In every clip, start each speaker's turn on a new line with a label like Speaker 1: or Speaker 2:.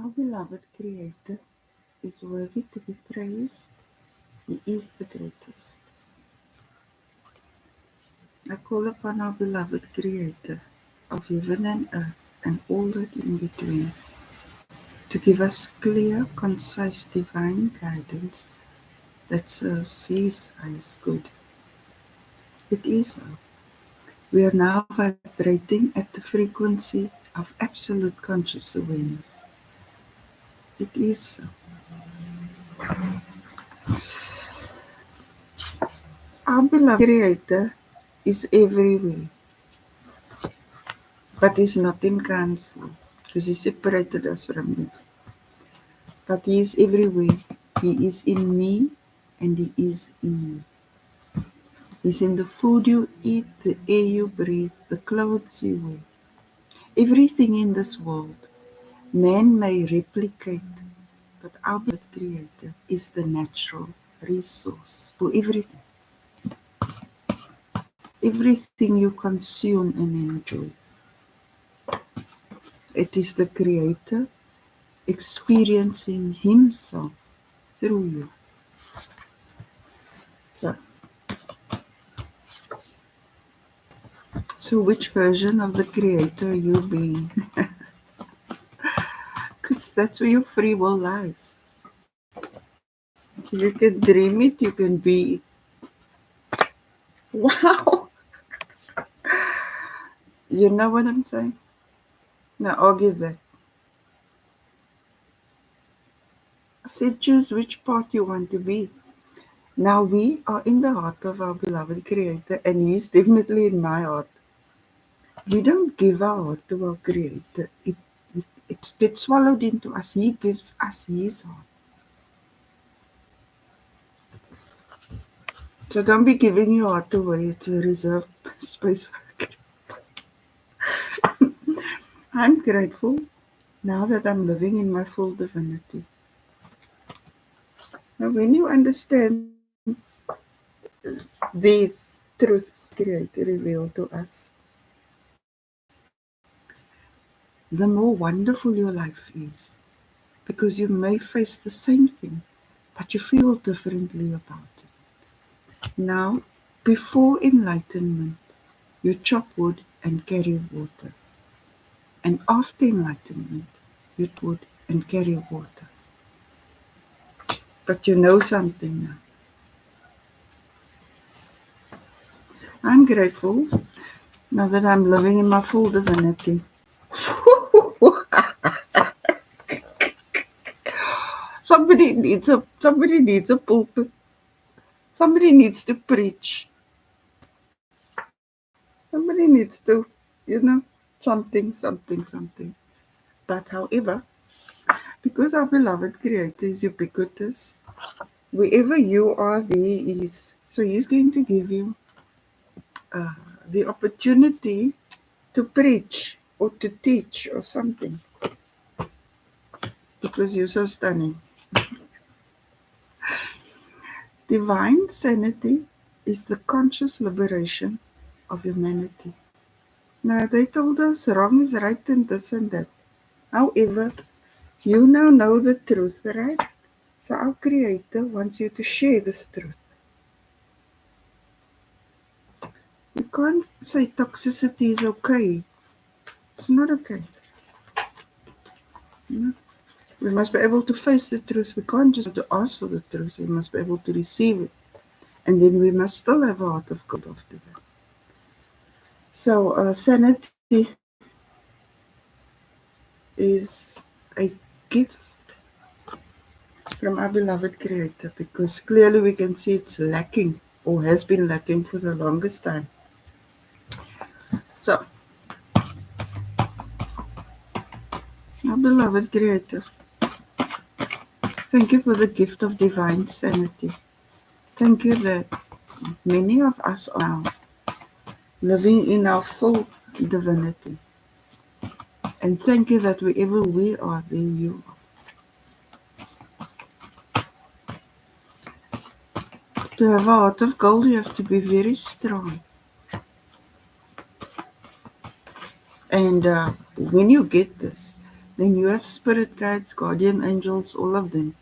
Speaker 1: Our beloved Creator is worthy to be praised. He is the greatest. I call upon our beloved Creator of heaven and earth and all that in between to give us clear, concise, divine guidance that serves His highest good. It is so. We are now vibrating at the frequency of absolute conscious awareness. It is so. Our beloved Creator is everywhere, but He's not in Kansas because He separated us from Him. But He is everywhere. He is in me and He is in you. He's in the food you eat, the air you breathe, the clothes you wear. Everything in this world, man may replicate, but our beloved Creator is the natural resource for everything. Everything you consume and enjoy. It is the Creator experiencing Himself through you. So which version of the Creator are you being? Because that's where your free will lies. You can dream it, you can be it. Wow! You know what I'm saying? Now argue that. I said choose which part you want to be. Now we are in the heart of our beloved Creator and He's definitely in my heart. We don't give our heart to our Creator. It gets swallowed into us. He gives us His heart. So don't be giving your heart away. It's a reserved space for I'm grateful now that I'm living in my full divinity. Now, when you understand these truths Creator revealed to us, the more wonderful your life is. Because you may face the same thing, but you feel differently about it. Now, before enlightenment, you chop wood and carry water. And after enlightenment, you chop wood and carry water. But you know something now. I'm grateful now that I'm living in my full divinity. Somebody needs a pulpit. Somebody needs to preach. Somebody needs to, something. But however, because our beloved Creator is ubiquitous, wherever you are, there He is. So He's going to give you the opportunity to preach or to teach or something. Because you're so stunning. Divine sanity is the conscious liberation of humanity. Now, they told us wrong is right and this and that. However, you now know the truth, right? So our Creator wants you to share this truth. You can't say toxicity is okay. It's not okay. We must be able to face the truth. We can't just to ask for the truth. We must be able to receive it. And then we must still have a heart of gold after that. So sanity is a gift from our beloved Creator because clearly we can see it's lacking or has been lacking for the longest time. So, our beloved Creator, thank you for the gift of divine sanity. Thank you that many of us are now living in our full divinity. And thank you that wherever we are, there you are. To have a heart of gold, you have to be very strong. And when you get this, Then you have spirit guides, guardian angels, all of them.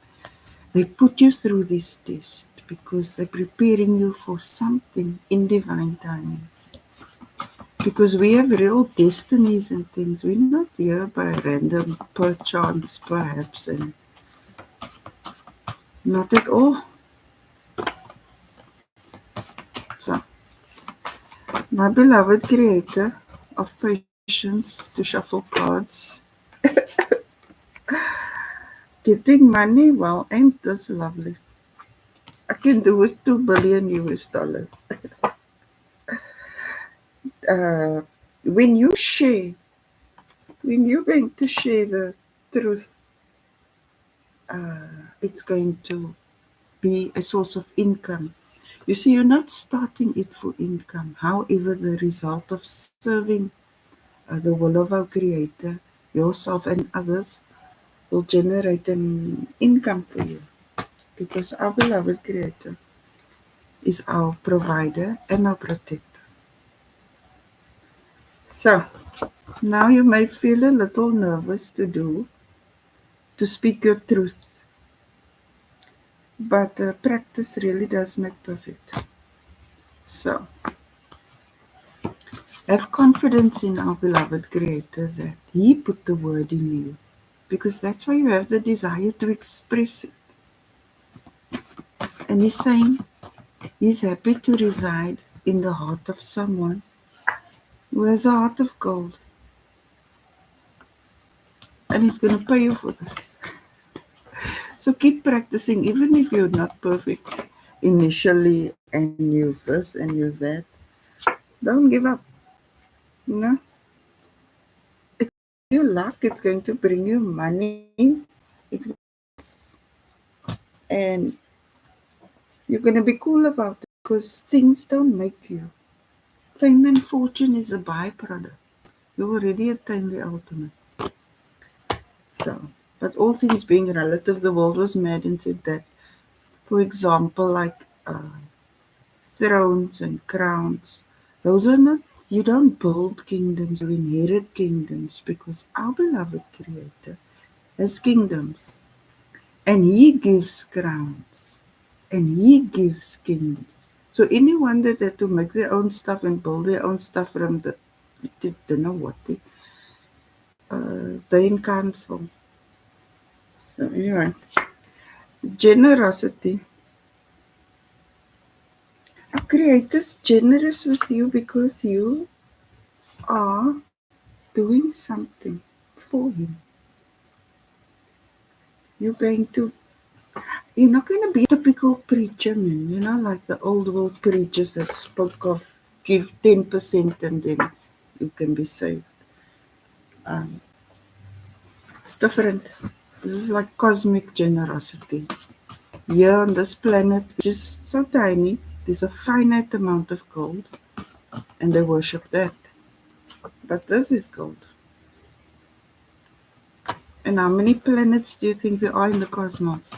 Speaker 1: They put you through this test because they're preparing you for something in divine timing. Because we have real destinies and things. We're not here by random, per chance, perhaps, and not at all. So, my beloved creator of patience to shuffle cards, getting money, well, ain't this lovely? I can do with 2 billion US dollars. Uh, when you share, when you're going to share the truth, it's going to be a source of income. You see, you're not starting it for income. However, the result of serving the will of our Creator, yourself and others, will generate an income for you. Because our beloved Creator is our provider and our protector. So, now you may feel a little nervous to speak your truth. But practice really does make perfect. So, have confidence in our beloved Creator that He put the word in you. Because that's why you have the desire to express it. And He's saying He's happy to reside in the heart of someone who has a heart of gold. And He's going to pay you for this. So keep practicing, even if you're not perfect initially and you this and you that. Don't give up. You know, it's your luck. It's going to bring you money. It's and you're going to be cool about it because things don't make you. Fame and fortune is a byproduct. You already attained the ultimate. So, but all things being relative, the world was mad and said that, for example, like thrones and crowns, those are not, you don't build kingdoms, you inherit kingdoms because our beloved Creator has kingdoms and He gives crowns and He gives kingdoms. So anyone that had to make their own stuff and build their own stuff from the, don't know what they in council. So anyway, generosity. Our Creator is generous with you because you are doing something for Him. You're going to, you're not going to be a typical preacher, man. You know, like the old world preachers that spoke of give 10% and then you can be saved. Um, it's different. This is like cosmic generosity. Here on this planet, which is so tiny, there's a finite amount of gold, and they worship that. But this is gold. And how many planets do you think there are in the cosmos?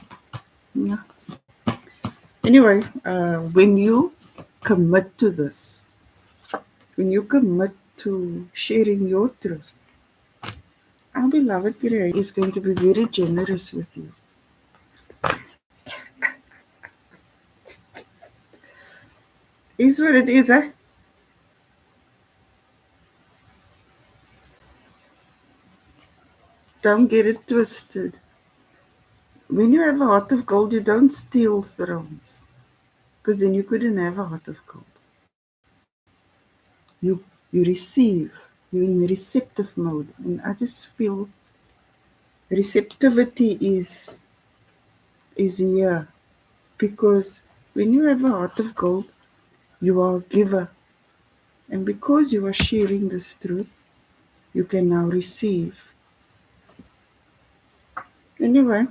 Speaker 1: Yeah. Anyway, when you commit to this, when you commit to sharing your truth, our beloved Creator is going to be very generous with you. Is what it is, eh? Don't get it twisted. When you have a heart of gold, you don't steal thrones. Because then you couldn't have a heart of gold. You receive. You're in receptive mode. And I just feel receptivity is here. Because when you have a heart of gold, you are a giver. And because you are sharing this truth, you can now receive. Anyway,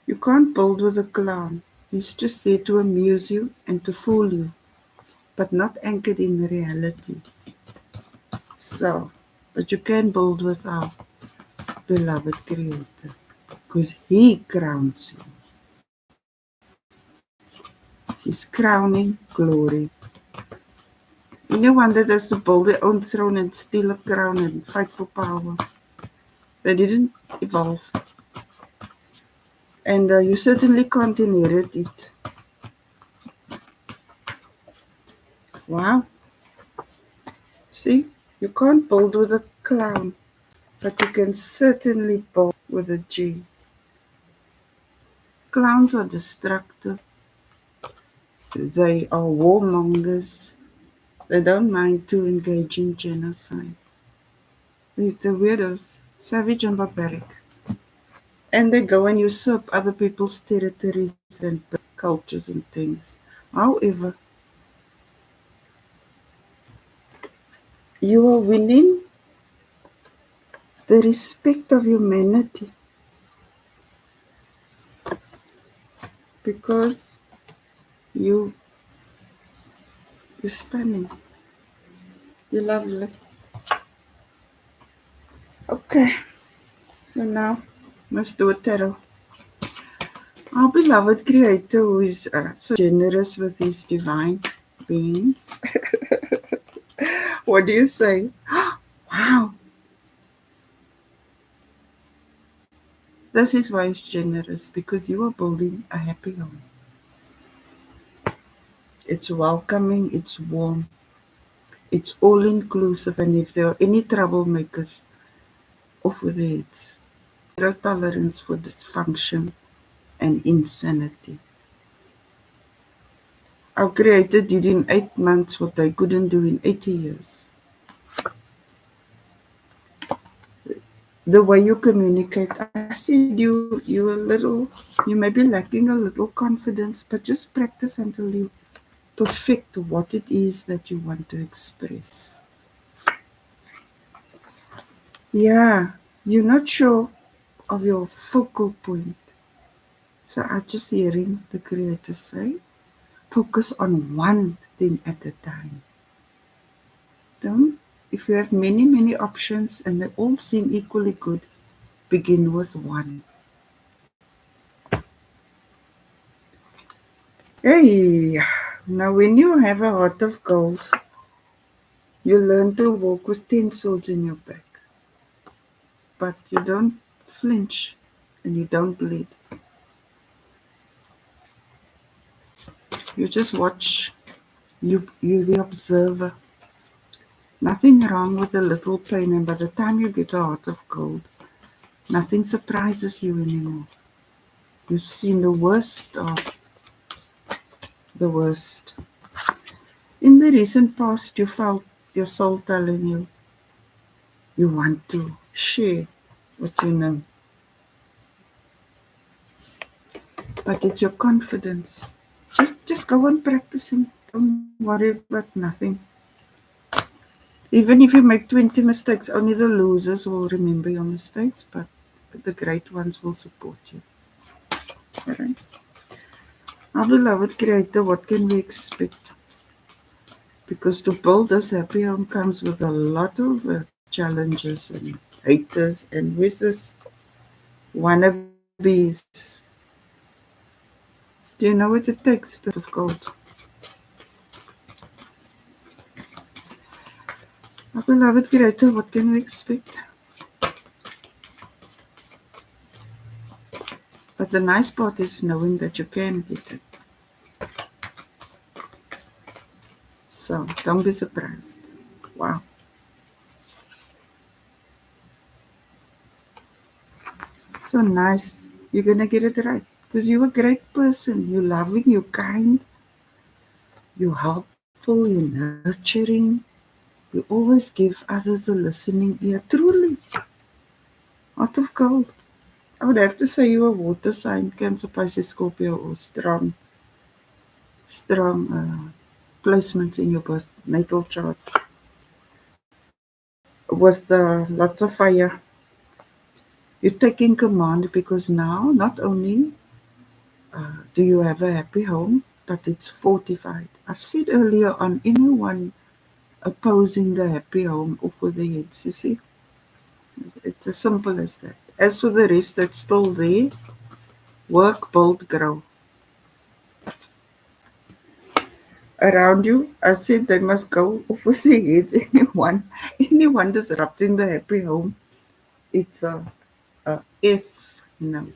Speaker 1: you can't build with a clown. He's just there to amuse you and to fool you, but not anchored in reality. So, but you can build with our beloved Creator because He crowns you. His crowning glory. Anyone that has to build their own throne and steal a crown and fight for power, they didn't evolve. And you certainly can't inherit it. Wow. See, you can't build with a clown, but you can certainly build with a G. Clowns are destructive. They are warmongers. They don't mind to engage in genocide. The weirdos, savage and barbaric. And they go and usurp other people's territories and cultures and things. However, you are winning the respect of humanity because you you're stunning. You're lovely. Okay, so now let's do a tarot. Our beloved Creator, who is so generous with His divine beings. What do you say? Wow, this is why He's generous, because you are building a happy home. It's welcoming, it's warm, it's all inclusive, and if there are any troublemakers, off with their heads. Zero tolerance for dysfunction and insanity. Our Creator did in 8 months what they couldn't do in 80 years. The way you communicate, I said you may be lacking a little confidence, but just practice until you perfect what it is that you want to express. Yeah, you're not sure of your focal point. So I'm just hearing the Creator say, focus on one thing at a time. Don't, if you have many, many options and they all seem equally good, begin with one. Hey, now when you have a heart of gold, you learn to walk with 10 swords in your back. But you don't flinch and you don't bleed. You just watch. You're the observer. Nothing wrong with a little pain, and by the time you get a heart of gold, nothing surprises you anymore. You've seen the worst of the worst. In the recent past, you felt your soul telling you want to share what you know. But it's your confidence. Just go on practicing. Don't worry about nothing. Even if you make 20 mistakes, only the losers will remember your mistakes, but the great ones will support you. All right. Our beloved Creator, what can we expect? Because to build this happy home comes with a lot of challenges and haters and wishes, wannabes. Do you know what it takes to of gold? Our beloved Creator, what can we expect? But the nice part is knowing that you can get it. So don't be surprised. Wow. So nice. You're gonna get it right. Because you're a great person. You're loving, you're kind, you're helpful, you're nurturing. You always give others a listening ear. Truly. Heart of gold. I would have to say you're a water sign, Cancer, Pisces, Scorpio, or strong placements in your birth natal chart with lots of fire. You're taking command because now not only do you have a happy home, but it's fortified. I said earlier on, anyone opposing the happy home off with the heads, you see? It's as simple as that. As for the rest that's still there, work, build, grow. Around you, I said they must go off with their heads. Anyone disrupting the happy home, it's If no,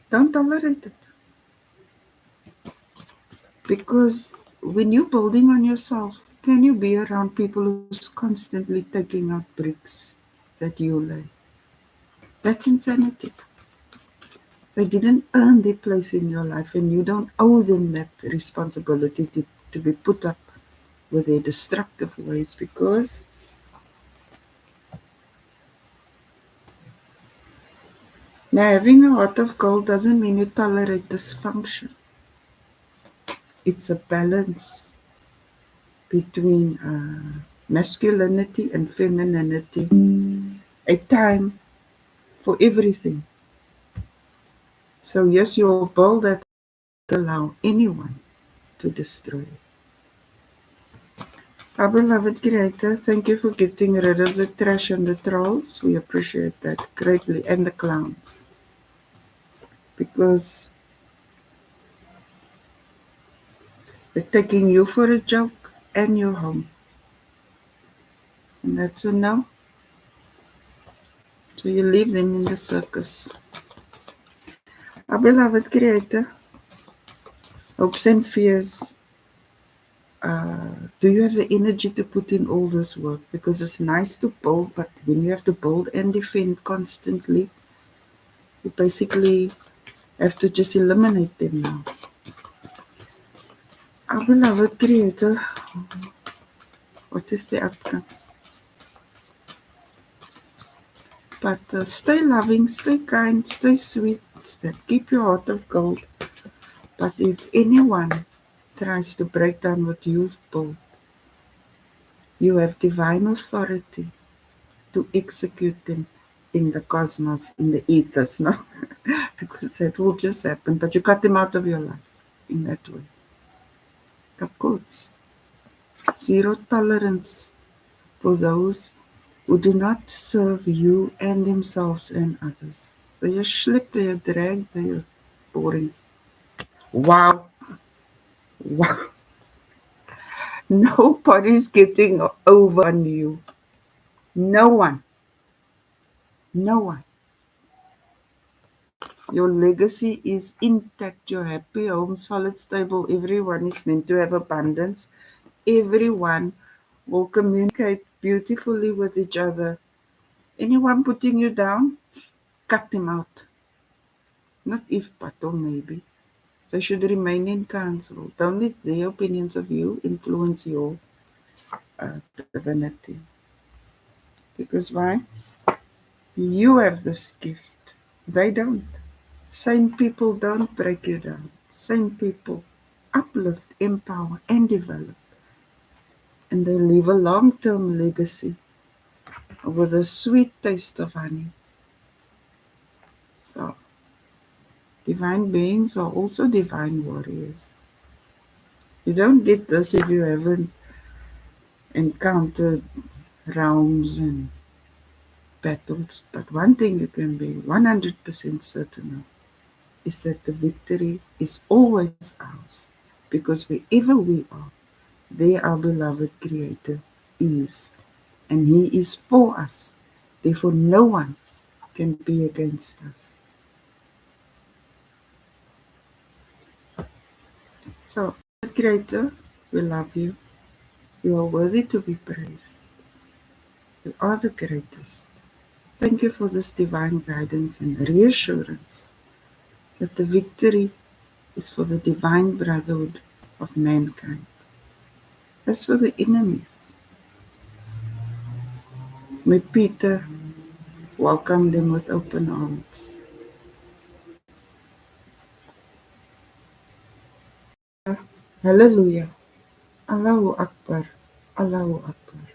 Speaker 1: don't tolerate it. Because when you're building on yourself, can you be around people who's constantly taking out bricks that you lay? That's insanity. They didn't earn their place in your life, and you don't owe them that responsibility to be put up with their destructive ways. Because now having a heart of gold doesn't mean you tolerate dysfunction. It's a balance between masculinity and femininity, a time for everything. So, yes, you'll build that allow anyone to destroy it. Our beloved Creator, thank you for getting rid of the trash and the trolls. We appreciate that greatly, and the clowns. Because they're taking you for a joke and your home. And that's a no. So you leave them in the circus. Our beloved Creator, hopes and fears. Do you have the energy to put in all this work? Because it's nice to build, but when you have to build and defend constantly, you basically have to just eliminate them now. Our beloved Creator, what is the outcome? But stay loving, stay kind, stay sweet, keep your heart of gold. But if anyone tries to break down what you've built, you have divine authority to execute them in the cosmos, in the ethers, no? Because that will just happen. But you cut them out of your life in that way. Kapkots. Zero tolerance for those who do not serve you and themselves and others. They are slip, they are drag, they are boring. Wow. Wow. Nobody's getting over on you. No one. No one. Your legacy is intact. You're happy, home, solid, stable. Everyone is meant to have abundance. Everyone will communicate beautifully with each other. Anyone putting you down, cut them out. Not if, but or maybe. They should remain in council. Don't let their opinions of you influence your divinity. Because why? You have this gift. They don't. Same people don't break you down. Same people uplift, empower, and develop. And they leave a long term legacy with a sweet taste of honey. So, divine beings are also divine warriors. You don't get this if you haven't encountered realms and battles. But one thing you can be 100% certain of is that the victory is always ours. Because wherever we are, there our beloved Creator is. And He is for us. Therefore, no one can be against us. So, Creator, we love you. You are worthy to be praised. You are the greatest. Thank you for this divine guidance and reassurance that the victory is for the divine brotherhood of mankind. As for the enemies, may Peter welcome them with open arms. Hallelujah. Allahu Akbar. Allahu Akbar.